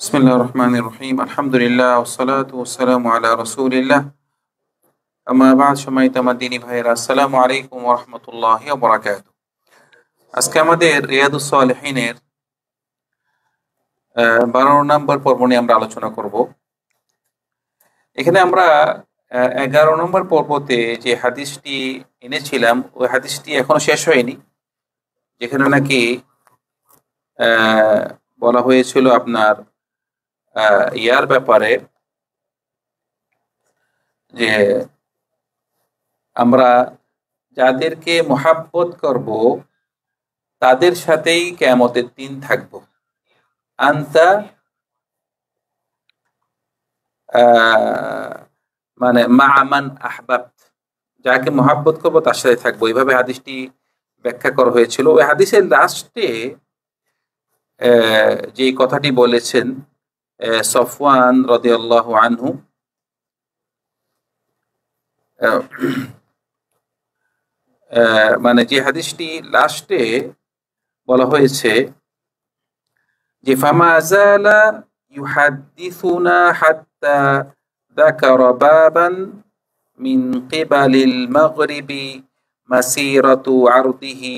বিসমিল্লাহির রহমানির রহিম। আলহামদুলিল্লাহ ওয়াসসালাতু ওয়াসসালামু আলা রাসূলিল্লাহ। আম্মা বা'দ। সম্মানিত আমার দিনী ভাইয়েরা, আসসালামু আলাইকুম ওয়া রাহমাতুল্লাহি ওয়া বারাকাতুহু। আজকে আমাদের রিয়াদুস সালিহিনের 12 নম্বর পর্ব নিয়ে আমরা আলোচনা করব। এখানে আমরা 11 নম্বর পর্বতে যে হাদিসটি এনেছিলাম ওই হাদিসটি এখনো শেষ হয়নি, যেখানে নাকি বলা হয়েছিল আপনার ইয়ার ব্যাপারে, যে আমরা যাদেরকে মহাব্বত করব তাদের সাথেই কিয়ামতের দিন থাকব। আনতা মানে মা'মান আহবাবত, যাকে মহাব্বত করব তার সাথে থাকবো, এইভাবে হাদিসটি ব্যাখ্যা করা হয়েছিল। ওই হাদিসের লাস্টে যে কথাটি বলেছেন সফওয়ান রাদিয়াল্লাহু আনহু, মানে যে হাদিসটি লাস্টে বলা হয়েছে যে ফামা যালা ইউহাদ্দিসুনা হাত্তা যাকারা বাবান মিন কিবালিল মাগরিবি মাসিরাতু আরদিহি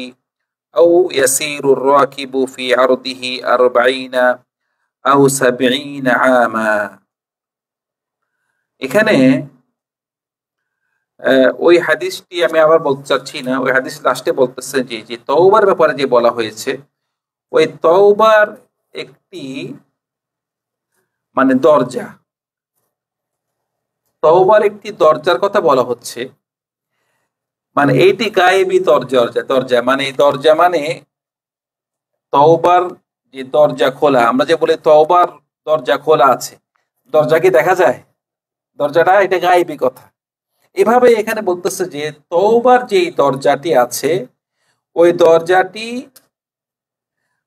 আও ইয়াসিরু রাকিবু ফি আরদিহি 40 আও 70 আমা। এখানে ওই হাদিসটি আমি আবার বলতে চাচ্ছি না। ওই হাদিস লাস্টে বলতেছে যে তওবার ব্যাপারে যে বলা হয়েছে, ওই তওবার একটি মানে দরজা, তওবার একটি দরজার কথা বলা হচ্ছে। মানে এইটি গায়েবী দরজা মানে দরজা মানে তওবার যে দরজা খোলা, আমরা যে বলি তওবার দরজা খোলা আছে, দরজা কি দেখা যায়? দরজাটা এটা গায়েবী কথা। এভাবে এখানে বলতেছে যে তওবার যেই দরজাটি আছে ওই দরজাটি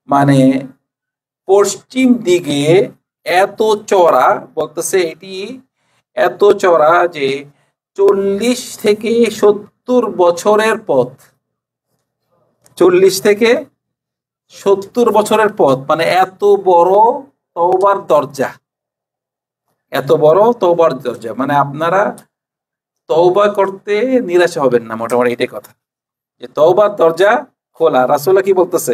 মানে পশ্চিম দিকে এত চওড়া, বলতেছে এটি এত চওড়া যে 40 থেকে 70 বছরের পথ। 40 থেকে 70 বছরের পথ, মানে এত বড় তওবার দরজা, এত বড় তওবার দরজা। মানে আপনারা তওবা করতে নিরাশ হবেন না, মোটামুটি এটাই কথা, যে তওবার দরজা খোলা। রাসূলুল্লাহ কি বলতেছে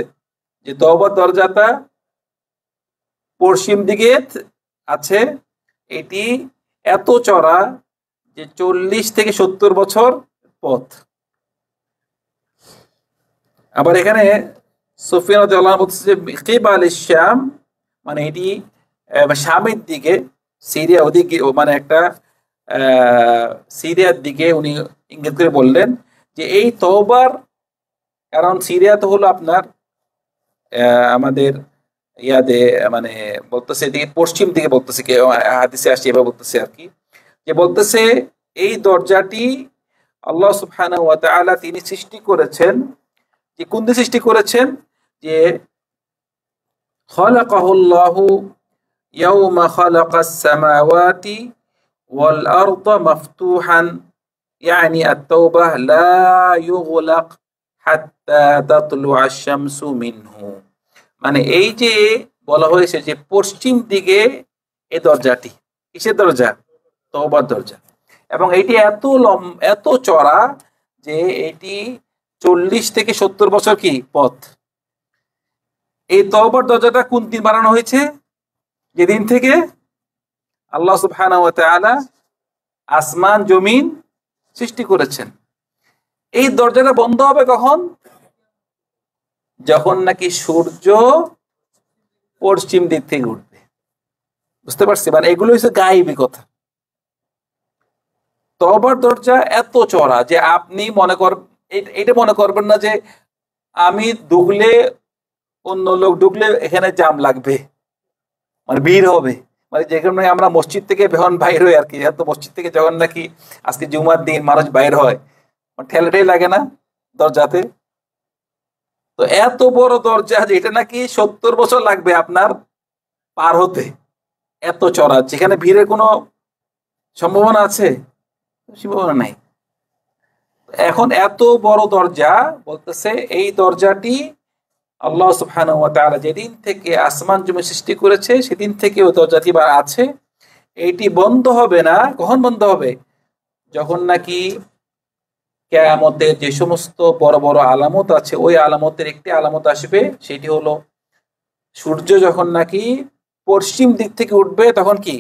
যে তওবার দরজাটা পশ্চিম দিকে আছে, এটি এত চড়া যে 40 থেকে 70 বছর পথ। আবার এখানে সুফিয়ান রাদিয়াল্লাহু আনহু বলতেছে যে কিবালিশ শাম, মানে এটি শামের দিকে, সিরিয়া ওদিকে, মানে একটা সিরিয়ার দিকে উনি ইঙ্গিত করে বললেন যে এই তওবার, কারণ সিরিয়া তো হলো আপনার আমাদের ইয়াদে, মানে বলতেছে এদিকে পশ্চিম দিকে, বলতেছে কি হাদিসে আসছে এভাবে বলতেছে আর কি, যে বলতেছে এই দরজাটি আল্লাহ সুবহানাহু ওয়া তাআলা তিনি সৃষ্টি করেছেন। যে কোন দিয়ে সৃষ্টি করেছেন? যে খালাকাহুল্লাহু ইয়াউমা খালাকাস সামাওয়াতি ওয়াল আরদা মাফতুহান, ইয়ানি আত-তাওবাহ লা ইউগলাক হাত্তা তাতলুআ আশ-শামসু মিনহু। মানে এই যে বলা হয়েছে যে পশ্চিম দিকে এই দরজাটি, কিসের দরজা? তওবার দরজা। এবং এটি এত চড়া যে এটি 40 থেকে 70 বছর কি পথ। এই তওবার দরজাটা কোন দিন বানানো হয়েছে? যেদিন থেকে আল্লাহ সুবহানাহু ওয়া তাআলা আসমান জমিন সৃষ্টি করেছেন। এই দরজাটা বন্ধ হবে কখন? যখন নাকি সূর্য পশ্চিম দিক থেকে উঠবে। বুঝতে পারছি? মানে এগুলো হচ্ছে গায়েবী কথা। তওবার দরজা এত চড়া যে আপনি এটা মনে করবেন না যে আমি ঢুকলে, অন্য লোক ঢুকলে এখানে জাম লাগবে, মানে ভিড় হবে। মানে যেখানে আমরা মসজিদ থেকে যখন বাইর হই আর কি, এত মসজিদ থেকে যখন নাকি আজকে জুমার দিন মানুষ বাইর হয়, ঠেলাটাই লাগে না দরজাতে? তো এত বড় দরজা যে এটা নাকি 70 বছর লাগবে আপনার পার হতে, এত চড়া, যেখানে ভিড়ের কোনো সম্ভাবনা আছে? সম্ভাবনা নাই। এখন এত বড় দরজা, বলতেছে এই দরজাটি আল্লাহ সুবহানাহু ওয়া তাআলা যেদিন থেকে আসমান জমি সৃষ্টি করেছে সেদিন থেকে ও দরজাটি বা আছে, এইটি বন্ধ হবে না। কখন বন্ধ হবে? যখন নাকি কিয়ামতের যে সমস্ত বড় বড় আলামত আছে ওই আলামতের একটি আলামত আসবে, সেটি হলো সূর্য যখন নাকি পশ্চিম দিক থেকে উঠবে তখন কি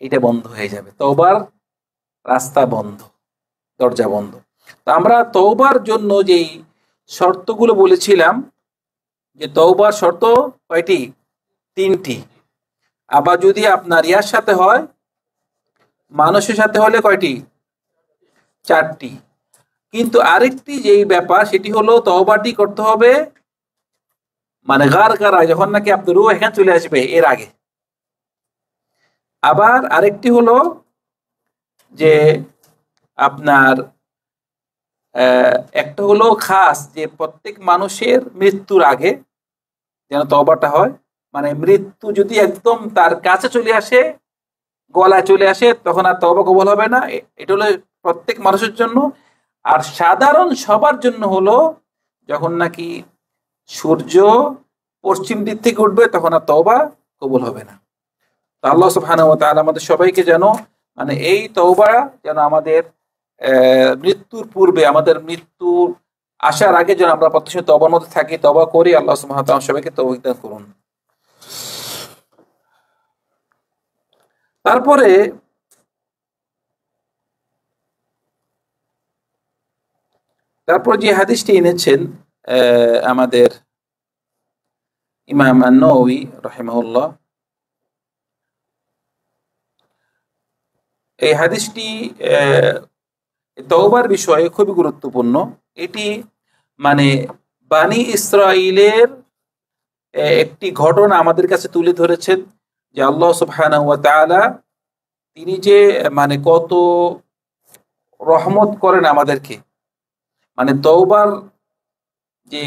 এটা বন্ধ হয়ে যাবে, তওবার রাস্তা বন্ধ, দরজা বন্ধ। তো আমরা তওবার জন্য যেই শর্তগুলো বলেছিলাম, যে তওবার শর্ত কয়টি? 3টি। আবার যদি আপনার ইয়ার সাথে হয়, মানুষের সাথে হলে কয়টি? 4টি। কিন্তু আরেকটি যেই ব্যাপার সেটি হলো তওবাটি করতে হবে মানে গারগারা, যখন নাকি আপনার রূহ এখানে চলে আসবে এর আগে। আবার আরেকটি হলো যে আপনার একটা হলো খাস, যে প্রত্যেক মানুষের মৃত্যুর আগে যেন তওবাটা হয়। মানে মৃত্যু যদি একদম তার কাছে চলে আসে, গলায় চলে আসে, তখন আর তওবা কবুল হবে না। এটা হলো প্রত্যেক মানুষের জন্য। আর সাধারণ সবার জন্য হলো যখন নাকি সূর্য পশ্চিম দিক থেকে উঠবে তখন আর তওবা কবুল হবে না। তো আল্লাহ সুবহানাহু ওয়া তাআলা আমাদের সবাইকে যেন মানে এই তওবা যেন আমাদের মৃত্যুর পূর্বে, আমাদের মৃত্যু আসার আগে যেন আমরা প্রত্যক্ষ তওবার মধ্যে থাকি, তওবা করি। আল্লাহ সুবহানাহু ওয়া তাআলা সবাইকে তৌফিক দান করুন। তারপর যে হাদিসটি এনেছেন আমাদের ইমাম আন-নাওয়ী রাহিমাহুল্লাহ, এই হাদিসটি তওবার বিষয়ে খুবই গুরুত্বপূর্ণ। এটি মানে বানি ইসরাইলের একটি ঘটনা আমাদের কাছে তুলে ধরেছেন, যে আল্লাহ সুবহানাহু ওয়া তাআলা তিনি যে মানে কত রহমত করেন আমাদেরকে। মানে তওবার যে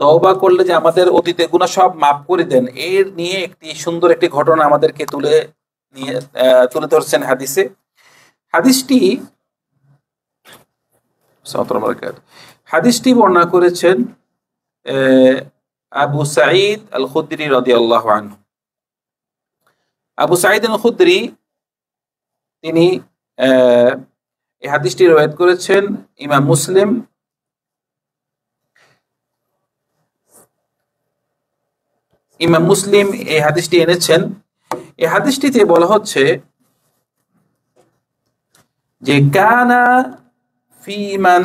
তওবা করলে যে আমাদের অতীতের গুনাহ সব মাফ করে দেন, এর নিয়ে একটি সুন্দর একটি ঘটনা আমাদেরকে তুলে ধরছেন হাদিসে। হাদিসটি হাদিসটি বর্ণনা করেছেন আবু সাঈদ আল খুদরি রাদিয়াল্লাহু আনহু। আবু সাঈদ আল খুদরি তিনি এই হাদিসটি রওয়ায়াত করেছেন। ইমাম মুসলিম এই হাদিসটি এনেছেন। এই হাদিসটিতে বলা হচ্ছে যে কানা ফি মান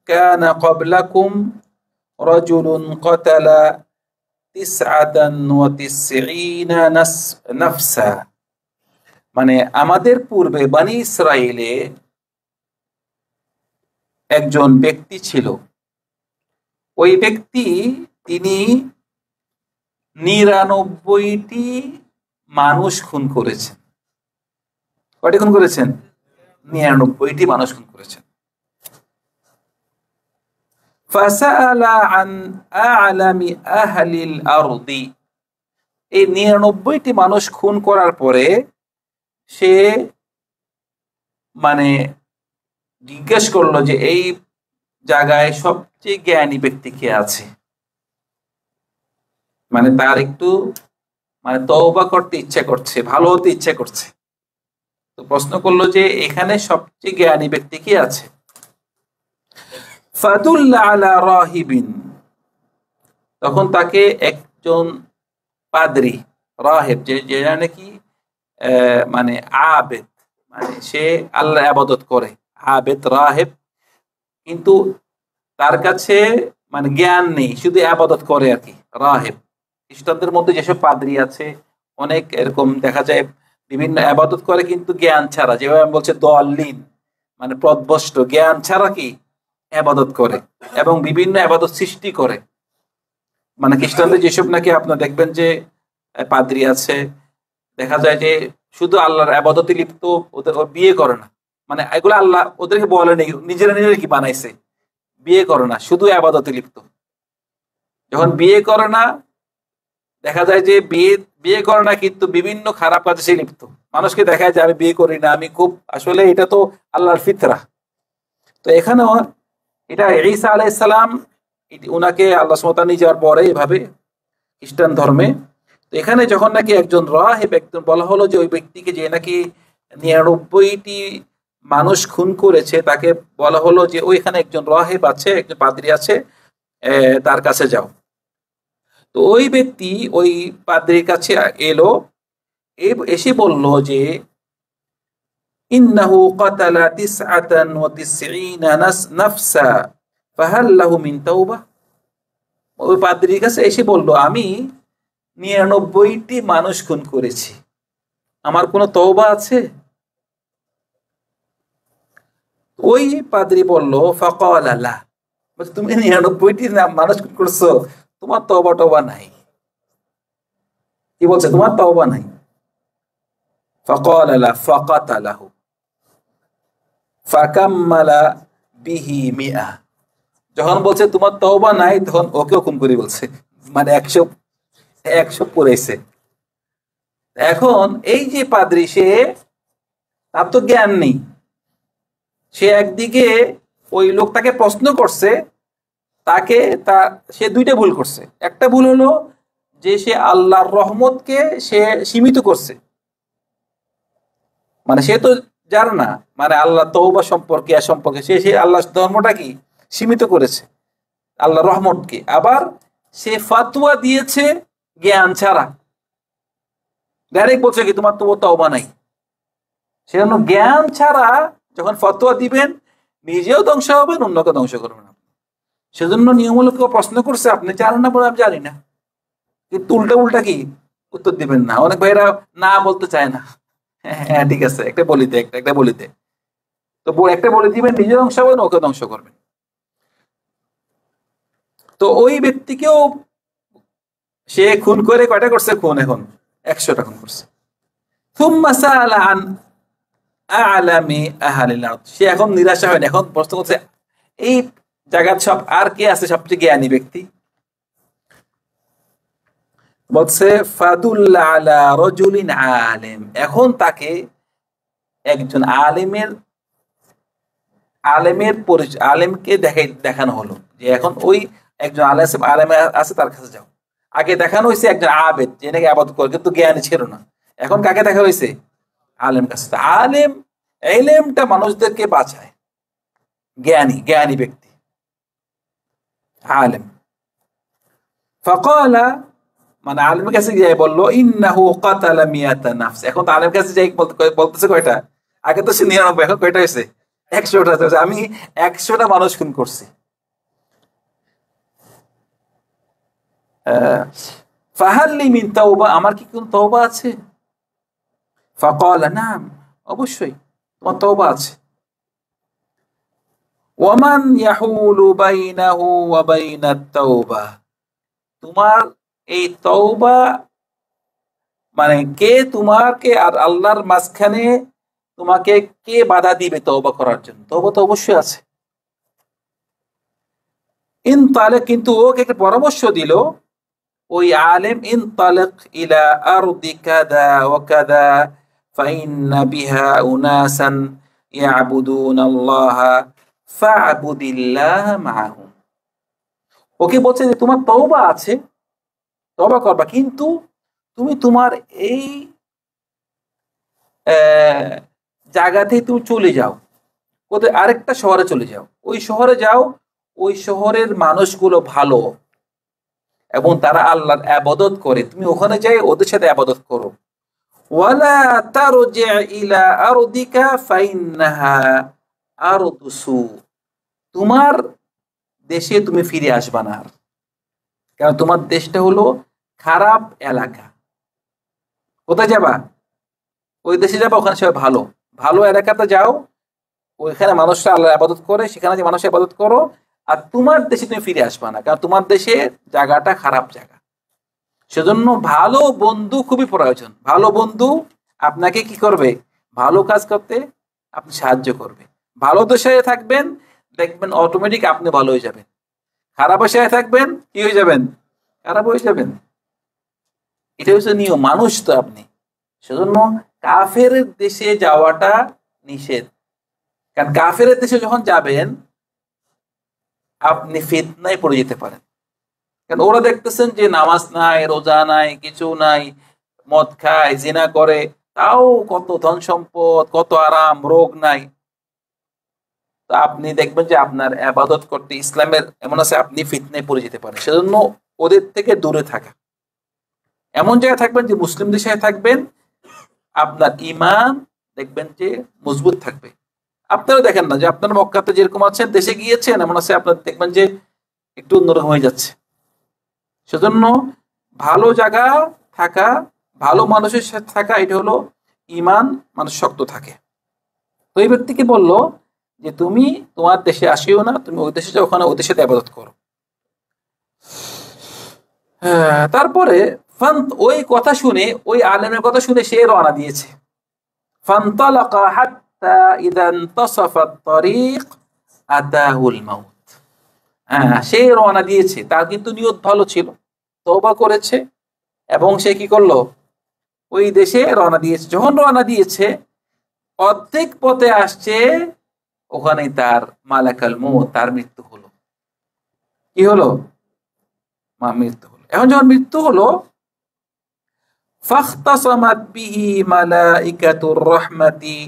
কানা ক্বাবলাকুম রাজুলুন ক্বাতালা 99 নাফসা। মানে আমাদের পূর্বে বনি ইসরাইলে একজন ব্যক্তি ছিল, ওই ব্যক্তি তিনি 99টি মানুষ খুন করেছেন। কয়টি খুন করেছেন? 99টি মানুষ খুন করেছেন। ফাসাআলা আন আ'লামি আহলিল আরদি। এই 99টি মানুষ খুন করার পরে সে মানে জিজ্ঞেস করলো যে এই জায়গায় সবচেয়ে জ্ঞানী ব্যক্তি কে আছে। মানে তার একটু মানে তওবা করতে ইচ্ছা করছে, ভালো হতে ইচ্ছা করছে। তো প্রশ্ন করলো যে এখানে সবচেয়ে জ্ঞানী ব্যক্তি কে আছে। ফাদুল্লা আলা রাহিবিন, তখন তাকে একজন পাদ্রী, রাহিব যে নাকি মানে আবেদ, মানে সে আল্লাহ ইবাদত করে, আবেদ রাহিব, কিন্তু তার কাছে মানে জ্ঞান নেই, শুধু ইবাদত করে আর কি। রাহিব, খ্রিস্টানদের মধ্যে যেসব পাদ্রী আছে অনেক এরকম দেখা যায় বিভিন্ন ইবাদত করে কিন্তু জ্ঞান ছাড়া, যেভাবে আমি বলছি দলিন মানে পথভ্রষ্ট, জ্ঞান ছাড়া কি ইবাদত করে এবং বিভিন্ন ইবাদত সৃষ্টি করে। মানে খ্রিস্টানদের যেসব নাকি আপনার দেখবেন যে পাদ্রী আছে, দেখা যায় যে শুধু আল্লাহর ইবাদতে লিপ্ত, ওদের বিয়ে করে না, মানে এগুলো আল্লাহ ওদেরকে বলে নেই, নিজেরা কি বানাইছে, বিয়ে করে না, শুধু ইবাদতে লিপ্ত। যখন বিয়ে করে না, দেখা যায় যে বিয়ে করে না কিন্তু বিভিন্ন খারাপ কাজে সে লিপ্ত। মানুষকে দেখায় যে আমি বিয়ে করি না, আমি খুব, আসলে এটা তো আল্লাহর ফিতরা। তো এখানেও এটা ঈসা আলাইহিস সালাম ওনাকে আল্লাহ সুবহানাহু ওয়া তাআলা নিয়ে যাওয়ার পরে এভাবে খ্রিস্টান ধর্মে। তো এখানে যখন নাকি একজন রাহিব, একজন বলা হলো যে ওই ব্যক্তিকে যে নাকি 99টি মানুষ খুন করেছে, তাকে বলা হলো যে ওইখানে একজন রাহিব আছে, একজন পাদ্রী আছে, তার কাছে যাও। তো ওই ব্যক্তি ওই পাদ্রীর কাছে এলো, এসে বলল যে ইন্নাহু কাতালা 99 নাফসা ফাহাল লাহু মিন তাওবাহ। ওই পাদ্রীর কাছে এসে বলল, আমি 99টি মানুষ খুন করেছি, আমার কোনো তওবা আছে? ওই পাদ্রী বলল ফাকালা লা, তুমি 99টি মানুষ খুন করছো, তোমার তওবা টওবা নাই। কি বলছে? তোমার তওবা নাই। ফাকালা লা ফাকাতালাহু ফাকাম্মালা বিহি মিআ। যখন বলছে তোমার তওবা নাই, তখন ওকেও খুন করে বলছে, মানে 100 পড়েছে। এখন এই যে পাদ্রী, সে তার তো জ্ঞান নেই, সে একদিকে ওই লোকটাকে প্রশ্ন করছে, তাকে সে দুইটা ভুল করছে। একটা ভুল হলো যে সে আল্লাহর রহমতকে সে সীমিত করছে, মানে সে তো জানে না মানে আল্লাহ তওবা সম্পর্কে সম্পর্কে সে আল্লাহ ধর্মটা কি সীমিত করেছে, আল্লাহ রহমতকে। আবার সে ফাতোয়া দিয়েছে জ্ঞান ছাড়া, ডাইরেক্ট বলছে কি তোমার তো তওবা নাই। সেজন্য জ্ঞান ছাড়া যখন ফতোয়া দিবেন, নিজেও ধ্বংস হবেন, অন্যকে ধ্বংস করবেন। সেজন্য নিয়ম হলো কেউ প্রশ্ন করছে, আপনি জানেন না, বলে আমি জানি না, কিন্তু উল্টা উল্টা কি উত্তর দিবেন না। অনেক ভাইরা না বলতে চায় না, হ্যাঁ ঠিক আছে একটা বলিতে একটা বলিতে, তো একটা বলে দিবেন, নিজে ধ্বংস হবেন, ওকে ধ্বংস করবেন। তো ওই ব্যক্তিকেও সে খুন করে কয়টা করছে? খুন এখন 100টা খুন করছে। থুম্মা সাআলা আন আ'লামি আহলিল আরদ। সে এখন নিরাশা হয়নি, এখন প্রশ্ন করছে এই জায়গার সব আর কে আছে সবচেয়ে জ্ঞানী ব্যক্তি? বলছে ফাদুল্লা আলা রাজুলিন আলিম। এখন তাকে একজন আলেমকে দেখানো হলো যে এখন ওই একজন আলেম আছে, তার কাছে যাও। আগে দেখানো হয়েছে একজন আবেদ, যে নাকি আবাদত করে, কিন্তু জ্ঞানী ছিল না। এখন কাকে দেখা হয়েছে? আলেম কাছে। এলেমটা মানুষদেরকে বাঁচায়, জ্ঞানী ব্যক্তি আলেম। ফাকালা, মানে আলেমের কাছে যাই বললো ইন্নাহু কাতালা মিয়াতা নাফস। এখন তো আলেমের কাছে যাই বলতেছে কয়টা? আগে তো সে 99, এখন কয়টা হয়েছে? 100টা। আমি 100টা মানুষ খুন করছি। ফাহাল্লি মিন তাওবা, আমার কি কোন তওবা আছে? ফাকালা নাম, অবশ্যই তোমার তওবা আছে। ওয়ামান ইয়াহুলু বাইনাহু ওয়া বাইনাত তাওবা, তোমার এই তওবা মানে কে তোমাকে আর আল্লাহর মাঝখানে তোমাকে কে বাধা দিবে তওবা করার জন্য? তওবা তো অবশ্যই আছে। ইন তালেক, কিন্তু ওকে একটা পরামর্শ দিল ওই আলেম, ইন তালেক ইলা আরদি কাদা ওয়া কাদা ফাইন্না বিহা উনাসান ইয়াবুদুনাল্লাহা ফা'বুদিল্লাহ মাআহুম। ওকে বলছে যে তোমার তওবা আছে, তওবা করবা, কিন্তু তুমি তোমার এই জায়গাতে তুমি চলে যাও, কোথায়? আরেকটা শহরে চলে যাও, ওই শহরে যাও, ওই শহরের মানুষগুলো ভালো এবং তারা আল্লাহর ইবাদত করে, তুমি ওখানে যাই ওদের সাথে ইবাদত করো। ওয়ালা তারজি ইলা আরদিকা ফাইন্নাহা আরদু সু, তোমার দেশে তুমি ফিরে আসবা না, কারণ তোমার দেশটা হলো খারাপ এলাকা। কোথায় যাবা? ওই দেশে যাবা, ওখানে সবাই ভালো ভালো এলাকাতে যাও, ওইখানে মানুষরা আল্লাহর ইবাদত করে, সেখানে যে মানুষের ইবাদত করো। আর তোমার দেশে তুমি ফিরে আসবা না, কারণ তোমার দেশে জায়গাটা খারাপ জায়গা। সেজন্য ভালো বন্ধু খুবই প্রয়োজন। ভালো বন্ধু আপনাকে কি করবে? ভালো কাজ করতে আপনি সাহায্য করবে। ভালো দশায় থাকবেন, দেখবেন অটোমেটিক আপনি ভালো হয়ে যাবেন। খারাপ দশায় থাকবেন, কি হয়ে যাবেন? খারাপ হয়ে যাবেন। এটা হচ্ছে নিয়ম, মানুষ তো আপনি। সেজন্য কাফের দেশে যাওয়াটা নিষেধ, কারণ কাফের দেশে যখন যাবেন আপনি ফিতনায় পড়ে যেতে পারেন। কারণ ওরা দেখতেছেন যে নামাজ নাই, রোজা নাই, কিছু নাই, মদ খায়, জিনা করে, তাও কত ধন সম্পদ, কত আরাম, রোগ নাই। তো আপনি দেখবেন যে আপনার আবাদত করতে ইসলামের এমন আছে, আপনি ফিতনায় পড়ে যেতে পারেন। সেজন্য ওদের থেকে দূরে থাকা, এমন জায়গায় থাকবেন যে মুসলিম দেশে থাকবেন, আপনার ইমান দেখবেন যে মজবুত থাকবে। আপনারা দেখেন না যে আপনার মক্কাতে যেরকম আছেন, দেশে গিয়েছেন এমন আছে, আপনার দেখবেন যে একটু অন্যরকম হয়ে যাচ্ছে। সেজন্য ভালো জায়গা থাকা, ভালো মানুষের সাথে থাকা, এটা হলো ইমান, মানুষ শক্ত থাকে। তো এই ব্যক্তিকে বলল যে তুমি তোমার দেশে আসিও না, তুমি ওই দেশে যাও, ওখানে ওই দেশে ইবাদত করো। তারপরে ওই কথা শুনে, ওই আলেমের কথা শুনে সে রওনা দিয়েছে। ফান্তালাকা হাত্তা ইযা ইনতাসাফা আত-তারিক আতাহুল মাউত। সে রওনা দিয়েছে, তার কিন্তু নিয়ত ভালো ছিল, তওবা করেছে, এবং সে কি করলো, ওই দেশে রওনা দিয়েছে। যখন রওনা দিয়েছে, অর্ধেক পথে আসছে, ওখানে তার মালাকাল মউত, তার মৃত্যু হলো। কি হলো? মৃত্যু হলো। এখন যখন মৃত্যু হলো, ফাখতাসামাত বিহি মালাইকাতুর রাহমাতি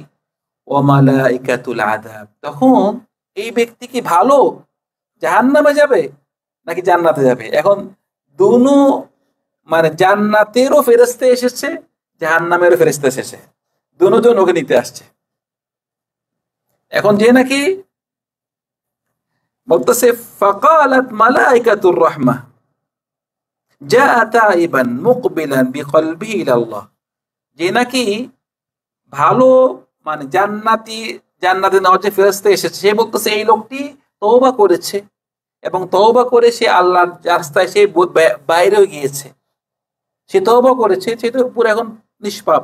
ওয়া মালাইকাতুল আযাব। তখন এই ব্যক্তি কি ভালো, জাহান্নামে যাবে নাকি জান্নাতে যাবে? এখন দুনো, মানে জান্নাতেরও ফেরেশতা এসেছে, জাহান্নামেরও ফেরেশতা এসেছে, দুজন ওকে নিতে আসছে। এখন যে নাকি বলতেছে, ফাকালাত মালাইকাতুর রাহমা জাআ তাইবান মুকবিলান বিকলবিহি ইলাল্লাহ। যে নাকি ভালো, মানে জান্নাতে নেওয়ার যে ফেরেশতা এসেছে, সে বলতেছে এই লোকটি তওবা করেছে, এবং তওবা করে সে আল্লাহর রাস্তায় সে বাইরেও গিয়েছে, সে তওবা করেছে, সে তো পুরো এখন নিষ্পাপ,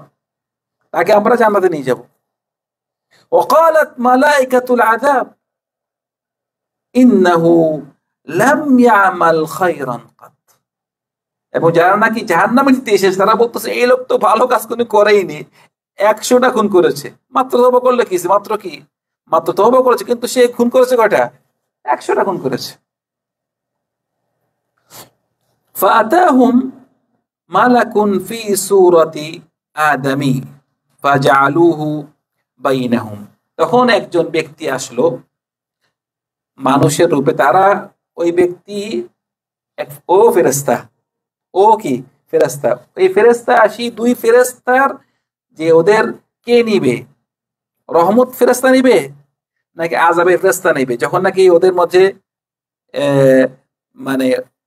তাকে আমরা জান্নাতে নিয়ে যাব। ওয়াকালাত মালাইকাতুল আযাব ইন্নাহু লাম ইয়ামাল খায়রান কাত। এবং যারা নাকি জাহান্নামে নিতে এসেছে, তারা বলতেছে এই লোক তো ভালো কাজ কোনো করেইনি, 100টা খুন করেছে, মাত্র তওবা করলে কি, মাত্র তওবা করেছে, কিন্তু সে খুন করেছে কয়টা? 100টা খুন করেছে। ফাআতাহুম মালাকুন ফি সূরাতি আদামি ফাজআলুহু বাইনাহুম। তখন একজন ব্যক্তি আসলো মানুষের রূপে, তারা ওই ব্যক্তি ও ফেরেশতা, ও কি ফেরেশতা, এই ফেরেশতা আসি, দুই ফেরেশতার যে ওদের কে নিবে, রহমত ফেরেশতা নিবে নাকি আযাবের ফেরেশতা নিবে? যখন নাকি ওদের মধ্যে মানে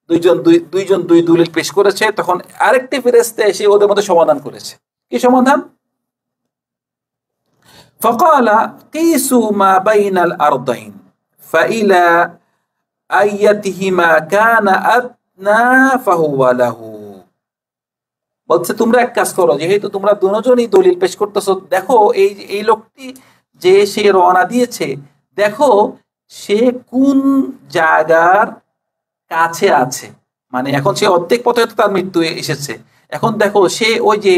দুইজন দুই দলিল পেশ করেছে, তখন আরেকটি ফেরেশতা এসে ওদের মধ্যে সমাধান করেছে। কি সমাধান? ফাকালা কিসু মা বাইনাল আরদাইন ফাইলা আইয়াতিহিমা কানা আদনা ফাহুয়া লাহু। বলছে তোমরা এক কাজ করো, যেহেতু তোমরা দুজনই দলিল পেশ করতেছো, দেখো এই লোকটি যে সে রওনা দিয়েছে, দেখো সে কোন জায়গার কাছে আছে, মানে এখন সে অর্ধেক পথে তার মৃত্যু এসেছে, এখন দেখো সে ওই যে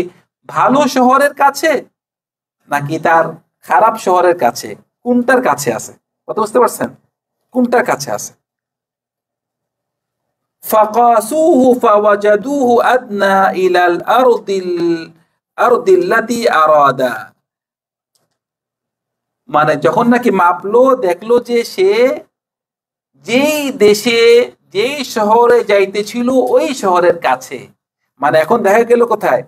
ভালো শহরের কাছে নাকি তার খারাপ শহরের কাছে, কোনটার কাছে আছে? কথা বুঝতে পারছেন? কোনটার কাছে আছে? ফাকাসুহু ফাওয়াজাদুহু আদনা ইলাল আরদিল্লাতি আরাদা। মানে যখন নাকি মাপলো, দেখলো যে সে যেই দেশে, যেই শহরে যাইতেছিল ওই শহরের কাছে, মানে এখন দেখা গেল কোথায়,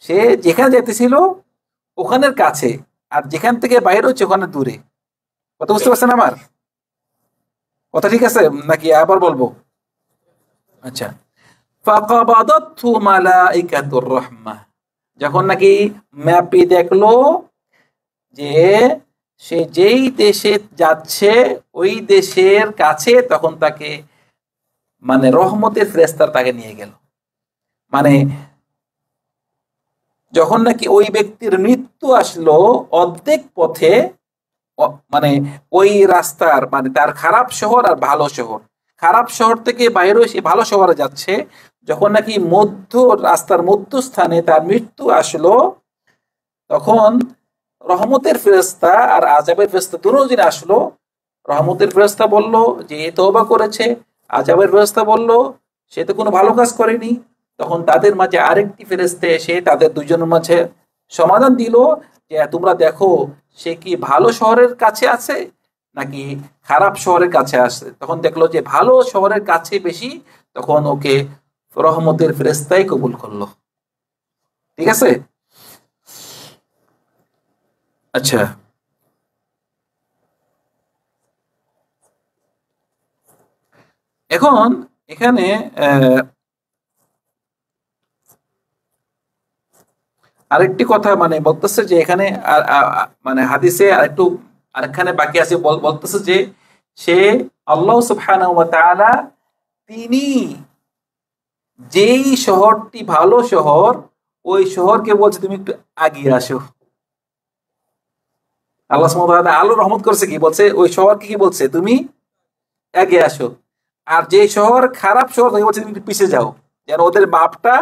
সে যেখানে যাইতেছিল ওখানের কাছে, আর যেখান থেকে বাইরে হচ্ছে ওখানে দূরে। কথা বুঝতে পারছেন আমার কথা? ঠিক আছে নাকি আবার বলবো? আচ্ছা। ফাকাবাদাতহু মালাইকাতুর রাহমাহ। যখন নাকি ম্যাপে দেখলো যে সে যেই দেশে যাচ্ছে ওই দেশের কাছে, তখন তাকে মানে রহমতের ফেরেশতা তাকে নিয়ে গেল। মানে যখন নাকি ওই ব্যক্তির মৃত্যু আসলো অর্ধেক পথে, মানে ওই রাস্তার, মানে তার খারাপ শহর আর ভালো শহর, খারাপ শহর থেকে বাইরে এসে ভালো শহরে যাচ্ছে, যখন নাকি রাস্তার মধ্যস্থানে তার মৃত্যু আসলো, তখন রহমতের ফেরেশতা আর আযাবের ফেরেশতা দুজন আসলো, রহমতের ফেরেশতা বলল যে এ তওবা করেছে, আযাবের ফেরেশতা বলল সে তো কোনো ভালো কাজ করেনি। তখন তাদের মাঝে আরেকটি ফেরেশতা এসে তাদের দুজনের মাঝে সমাধান দিল যে তোমরা দেখো সে কি ভালো শহরের কাছে আছে নাকি খারাপ শহরের কাছে আছে। তখন দেখলো যে ভালো শহরের কাছে বেশি, তখন ওকে রহমতের ফেরেশতাই কবুল করলো। ঠিক আছে। আচ্ছা, এখন এখানে আহ, আরেকটি কথা মানে বলতেছে যে এখানে মানে হাদিসে আরেকটু আরেকখানে বাকি আছে, বলতেছে যে সে আল্লাহ সুবহানাহু ওয়া তাআলা তিনি যেই শহরটি ভালো শহর ওই শহরকে বলছে তুমি একটু আগিয়ে আসো। আল্লাহ সুবহানাহু ওয়া তাআলা আল্লাহ রহমত করছে কি বলছে, ওই শহরকে কি বলছে তুমি এগিয়ে আসো। আর যে শহর খারাপ শহর তাকে বলছে তুমি একটু পিছিয়ে যাও, যেন ওদের মাপটা